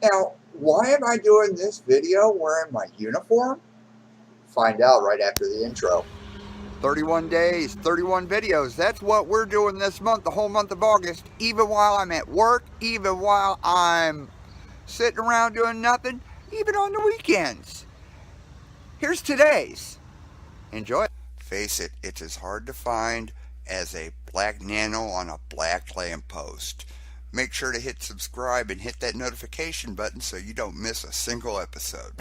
Now, why am I doing this video wearing my uniform? Find out right after the intro. 31 days, 31 videos. That's what we're doing this month, the whole month of August, even while I'm at work, even while I'm sitting around doing nothing, even on the weekends. Here's today's. Enjoy. Face it, it's as hard to find as a black nano on a black lamppost. Make sure to hit subscribe and hit that notification button so you don't miss a single episode.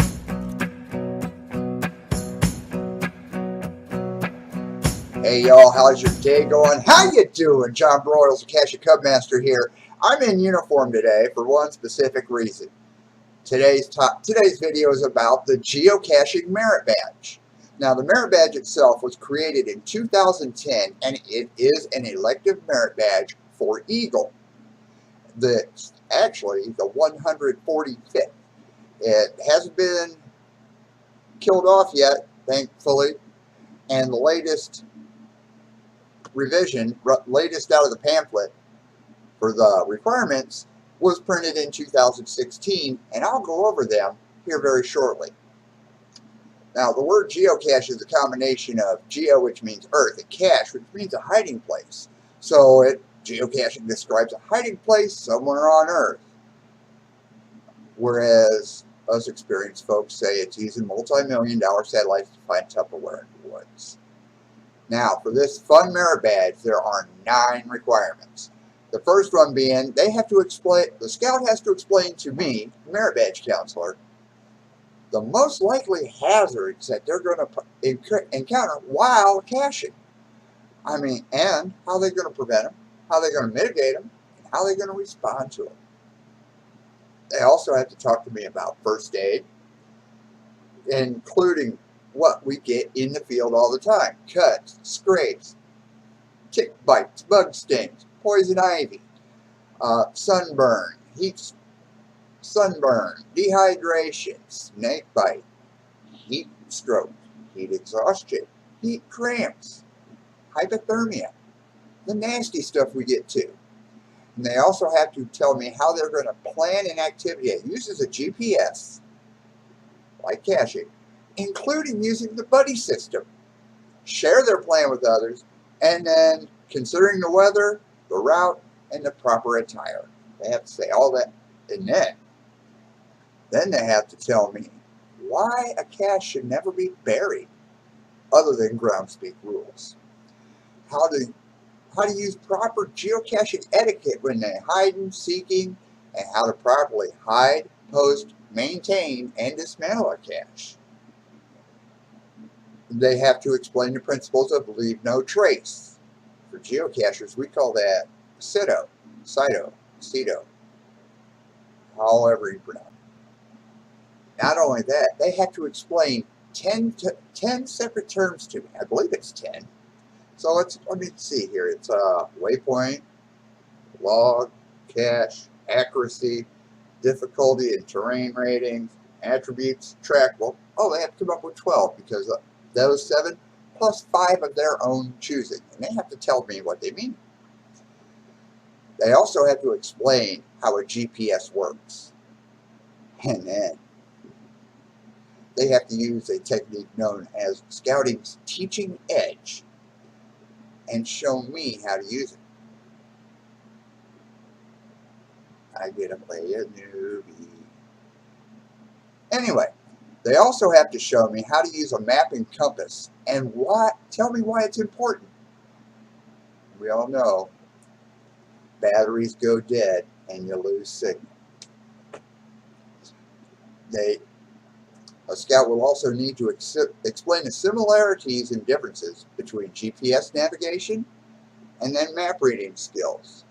Hey y'all, how's your day going? How you doing? John Broyles, Geocaching Cubmaster here. I'm in uniform today for one specific reason. Today's video is about the Geocaching Merit Badge. Now, the Merit Badge itself was created in 2010, and it is an elective merit badge for Eagle. That's actually the 145th. It hasn't been killed off yet, thankfully, and the latest revision, latest out of the pamphlet for the requirements, was printed in 2016, and I'll go over them here very shortly. Now, the word geocache is a combination of geo, which means earth, and cache, which means a hiding place. So geocaching describes a hiding place somewhere on Earth. Whereas us experienced folks say it's using multi-million-dollar satellites to find Tupperware in the woods. Now, for this fun merit badge, there are 9 requirements. The first one being, the scout has to explain to me, merit badge counselor, the most likely hazards that they're going to encounter while caching. And how they're going to prevent them, how they're going to mitigate them, and how they're going to respond to them. They also have to talk to me about first aid, including what we get in the field all the time: cuts, scrapes, tick bites, bug stings, poison ivy, sunburn, dehydration, snake bite, heat stroke, heat exhaustion, heat cramps, hypothermia, the nasty stuff we get to. And they also have to tell me how they're going to plan an activity that uses a GPS, like caching, including using the buddy system, share their plan with others, and then considering the weather, the route, and the proper attire. They have to say all that, and then they have to tell me why a cache should never be buried, other than groundspeak rules. How to use proper geocaching etiquette when they're hiding, seeking, and how to properly hide, post, maintain, and dismantle a cache. They have to explain the principles of leave no trace. For geocachers, we call that CITO, however you pronounce it. Not only that, they have to explain 10 separate terms to me. I believe it's 10. So let me see here. It's waypoint, log, cache, accuracy, difficulty and terrain ratings, attributes, trackable. Oh, they have to come up with 12 because those 7 plus 5 of their own choosing. And they have to tell me what they mean. They also have to explain how a GPS works. And then they have to use a technique known as scouting's teaching edge and show me how to use it. I get to play a newbie. Anyway, they also have to show me how to use a map and compass and tell me why it's important. We all know batteries go dead and you lose signal. A scout will also need to explain the similarities and differences between GPS navigation and then map reading skills.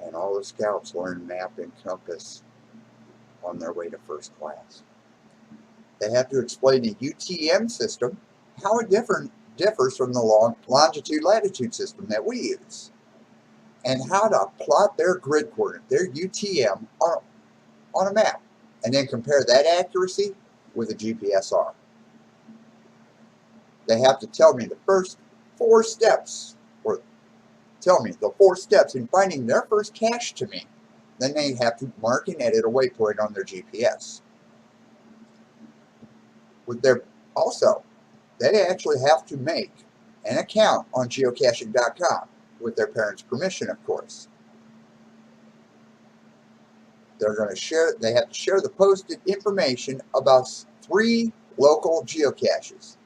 And all the scouts learn map and compass on their way to first class. They have to explain the UTM system, how it differs from the longitude-latitude system that we use, and how to plot their grid coordinate, their UTM, on a map, and then compare that accuracy with a GPSR. They have to tell me the first 4 steps, or tell me the 4 steps in finding their first cache to me. then they have to mark and edit a waypoint on their GPS. Also, they actually have to make an account on geocaching.com with their parents' permission, of course. They have to share the posted information about 3 local geocaches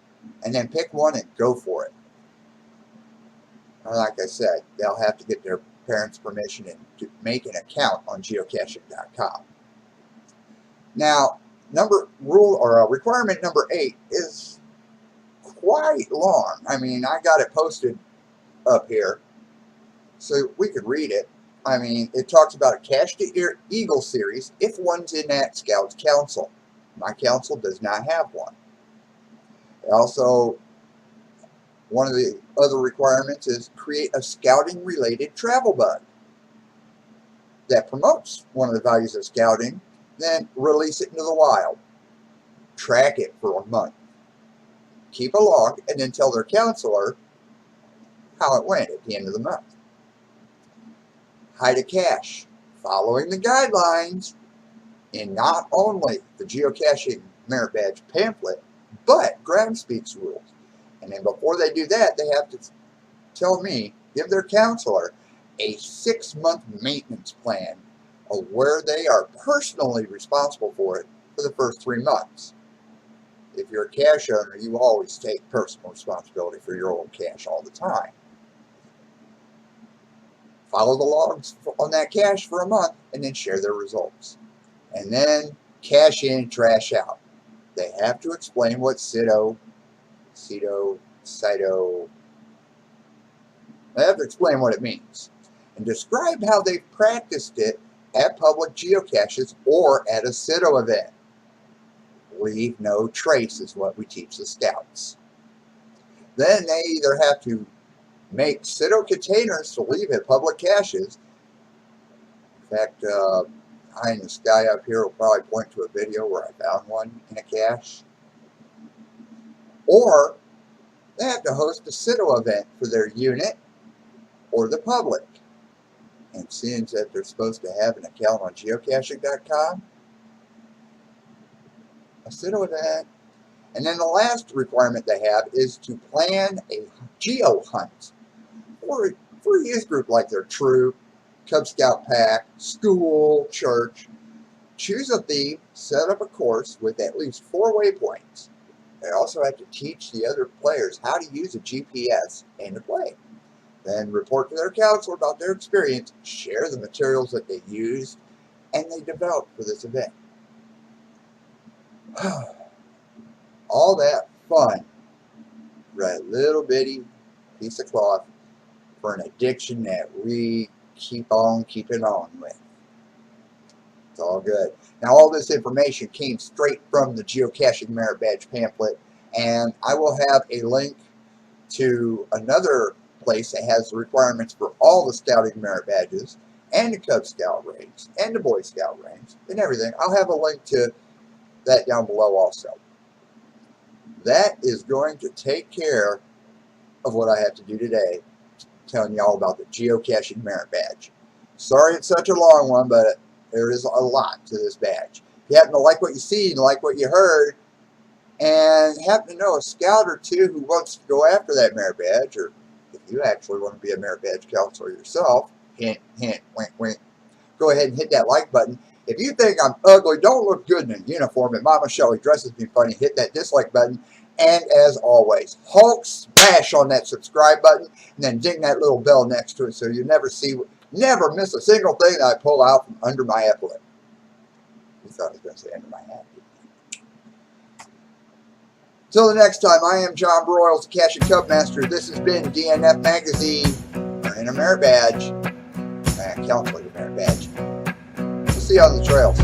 and then pick one and go for it. Like I said, they'll have to get their parents' permission and to make an account on geocaching.com. Now, requirement number 8 is quite long. I mean, I got it posted up here so we could read it. I mean, it talks about a Cache to Eagle series if one's in that Scout's Council. My council does not have one. Also, one of the other requirements is create a scouting related travel bug that promotes one of the values of scouting, then release it into the wild. Track it for a month. Keep a log and then tell their counselor how it went at the end of the month. Hide a cache, following the guidelines in not only the Geocaching Merit Badge pamphlet, but Groundspeak's rules. And then before they do that, they have to give their counselor a 6-month maintenance plan of where they are personally responsible for it for the first 3 months. If you're a cache owner, you always take personal responsibility for your own cache all the time. Follow the logs on that cache for a month and then share their results. And then cache in, trash out. They have to explain what CITO, they have to explain what it means and describe how they've practiced it at public geocaches or at a CITO event. Leave no trace is what we teach the scouts. Then they either have to make CITO containers to leave at public caches. In fact, behind this guy up here will probably point to a video where I found one in a cache. Or they have to host a CITO event for their unit or the public. And seeing that they're supposed to have an account on geocaching.com, a CITO event. And then the last requirement they have is to plan a geo hunt for a youth group like their troop, Cub Scout pack, school, church. Choose a theme, set up a course with at least 4 waypoints. They also have to teach the other players how to use a GPS and to play. Then report to their counselor about their experience, share the materials that they used and they developed for this event. All that fun for a little bitty piece of cloth for an addiction that we keep on keeping on with. It's all good. Now, all this information came straight from the Geocaching Merit Badge pamphlet, and I will have a link to another place that has the requirements for all the Scouting Merit Badges and the Cub Scout ranks and the Boy Scout ranks and everything. I'll have a link to that down below also. That is going to take care of what I have to do today, telling you all about the Geocaching Merit Badge. Sorry it's such a long one, but there is a lot to this badge. If you happen to like what you see and like what you heard, and happen to know a scout or two who wants to go after that merit badge, or if you actually want to be a merit badge counselor yourself, hint, hint, wink, wink, go ahead and hit that like button. If you think I'm ugly, don't look good in a uniform, and Mama Shelley dresses me funny, hit that dislike button. And as always, Hulk smash on that subscribe button, and then ding that little bell next to it so you never miss a single thing that I pull out from under my epaulet. You thought I was going to say under my hat. Till the next time, I am John Broyles, the Cache and Cub Master. This has been DNF Magazine, earning a merit badge, counseling a merit badge. We'll see you on the trails.